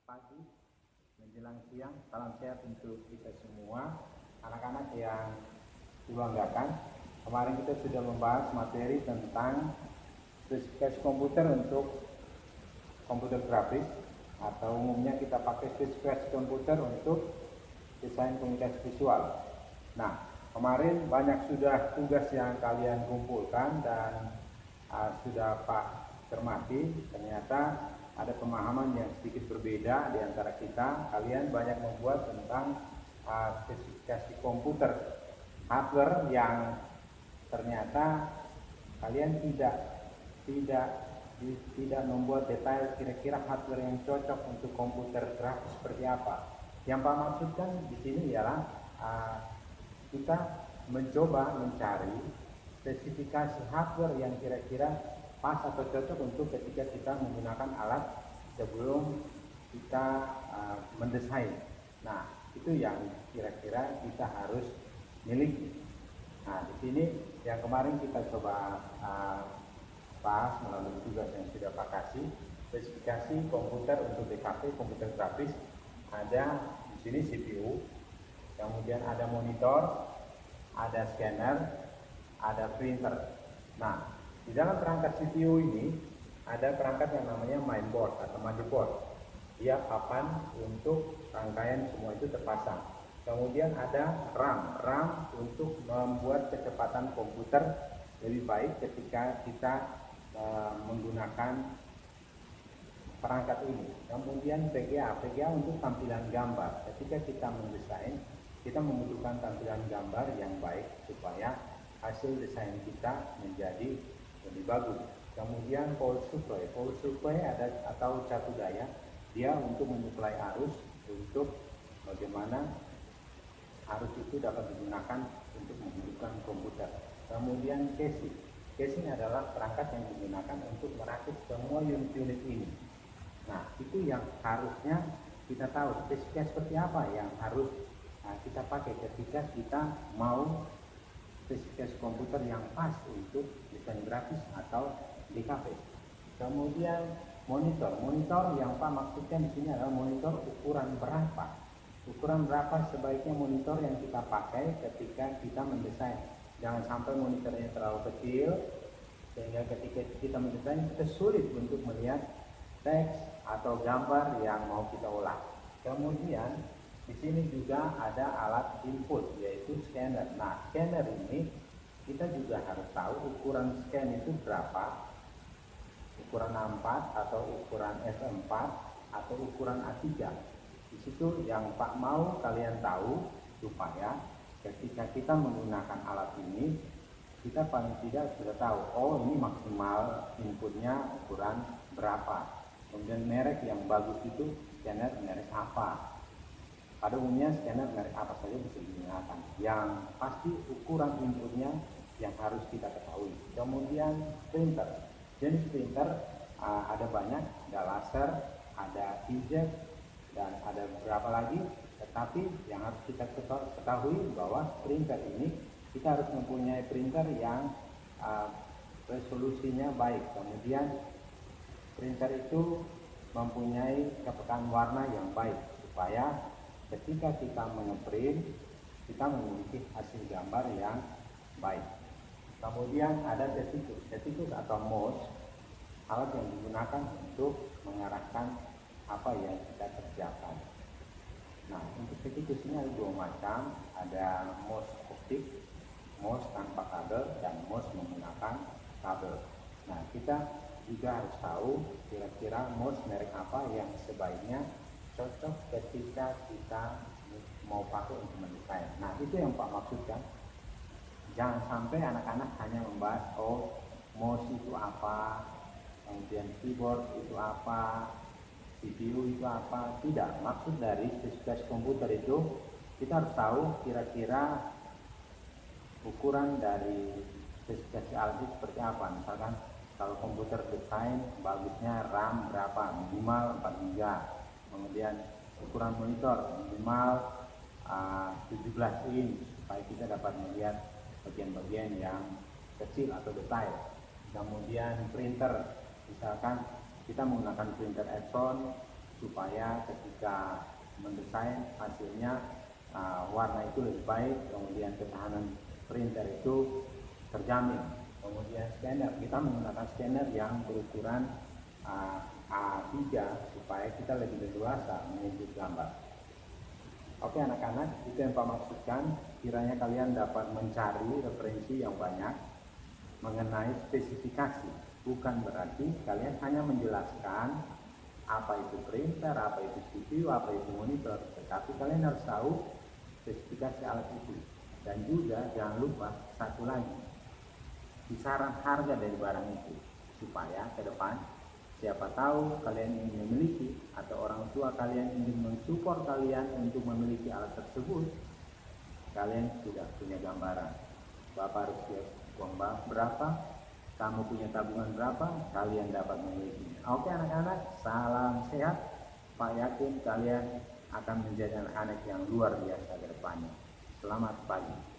pagi menjelang siang. Salam sehat untuk kita semua, anak-anak yang dibanggakan. Kemarin kita sudah membahas materi tentang spesifikasi komputer untuk komputer grafis, atau umumnya kita pakai spesifikasi komputer untuk desain komunikasi visual. Nah, kemarin banyak sudah tugas yang kalian kumpulkan dan sudah Pak cermati. Ternyata ada pemahaman yang sedikit berbeda di antara kita. Kalian banyak membuat tentang spesifikasi komputer hardware yang ternyata kalian tidak membuat detail kira-kira hardware yang cocok untuk komputer grafis seperti apa. Yang Pak maksudkan di sini ialah kita mencoba mencari spesifikasi hardware yang kira-kira pas atau cocok untuk ketika kita menggunakan alat sebelum kita mendesain. Nah, itu yang kira-kira kita harus miliki. Nah, di sini yang kemarin kita coba bahas melalui tugas yang sudah Pak kasih, spesifikasi komputer untuk DKV, komputer grafis. Ada di sini CPU, kemudian ada monitor, ada scanner, ada printer. Nah, di dalam perangkat CPU ini ada perangkat yang namanya mainboard atau motherboard. Dia papan untuk rangkaian semua itu terpasang. Kemudian ada RAM untuk membuat kecepatan komputer lebih baik ketika kita menggunakan perangkat ini. Kemudian VGA untuk tampilan gambar. Ketika kita mendesain, kita membutuhkan tampilan gambar yang baik supaya hasil desain kita menjadi lebih bagus. Kemudian power supply ada atau catu daya, dia untuk menyuplai arus untuk bagaimana arus itu dapat digunakan untuk menghidupkan komputer. Kemudian casing adalah perangkat yang digunakan untuk merakit semua unit-unit ini. Nah, itu yang harusnya kita tahu spesifikasi seperti apa yang harus kita pakai ketika kita mau spesifikasi komputer yang pas untuk desain grafis atau DKV. Kemudian monitor yang Pak maksudkan di sini adalah monitor ukuran berapa. Ukuran berapa sebaiknya monitor yang kita pakai ketika kita mendesain. Jangan sampai monitornya terlalu kecil sehingga ketika kita mendesain kita sulit untuk melihat teks atau gambar yang mau kita olah. Kemudian di sini juga ada alat input yaitu scanner. Nah, scanner ini kita juga harus tahu ukuran scan itu berapa. Ukuran A4 atau ukuran F4 atau ukuran A3. Di situ yang Pak mau kalian tahu supaya ketika kita menggunakan alat ini kita paling tidak sudah tahu, oh ini maksimal inputnya ukuran berapa. Kemudian merek yang bagus itu scanner merek apa. Pada umumnya scanner merek apa saja bisa digunakan. Yang pasti ukuran inputnya yang harus kita ketahui. Kemudian printer. Jenis printer ada banyak, ada laser, ada inkjet, dan ada beberapa lagi. Tetapi yang harus kita ketahui bahwa printer ini kita harus mempunyai printer yang resolusinya baik. Kemudian printer itu mempunyai kepekaan warna yang baik supaya ketika kita mengeprint kita memiliki hasil gambar yang baik. Kemudian ada detikus atau mouse, alat yang digunakan untuk mengarahkan apa yang kita kerjakan. Nah, untuk detikus ini ada dua macam, ada mouse optik, mouse tanpa kabel, dan mouse menggunakan kabel. Nah, kita juga harus tahu kira-kira mouse merek apa yang sebaiknya cocok ketika kita mau pakai untuk mendesain. Nah, itu yang Pak maksudkan. Jangan sampai anak-anak hanya membahas, oh mouse itu apa, kemudian keyboard itu apa, CPU itu apa. Tidak, maksud dari spesifikasi komputer itu kita harus tahu kira-kira ukuran dari spesifikasi alat itu seperti apa. Misalkan kalau komputer desain bagusnya RAM berapa, minimal 4 GB. Kemudian ukuran monitor minimal 17 inch supaya kita dapat melihat bagian-bagian yang kecil atau detail. Kemudian printer, misalkan kita menggunakan printer Epson supaya ketika mendesain hasilnya warna itu lebih baik, kemudian ketahanan printer itu terjamin. Kemudian scanner, kita menggunakan scanner yang berukuran A3 supaya kita lebih leluasa mengedit gambar. Oke anak-anak, itu yang Pak maksudkan. Kiranya kalian dapat mencari referensi yang banyak mengenai spesifikasi. Bukan berarti kalian hanya menjelaskan apa itu printer, apa itu CPU, apa itu monitor, tetapi kalian harus tahu spesifikasi alat itu. Dan juga jangan lupa satu lagi, kisaran harga dari barang itu, supaya ke depan siapa tahu kalian ingin memiliki atau orang tua kalian ingin mensupport kalian untuk memiliki alat tersebut, kalian sudah punya gambaran. Bapak harus siap uang berapa, kamu punya tabungan berapa, kalian dapat memilikinya. Oke anak-anak, salam sehat. Pak yakin kalian akan menjadi anak-anak yang luar biasa ke depannya. Selamat pagi.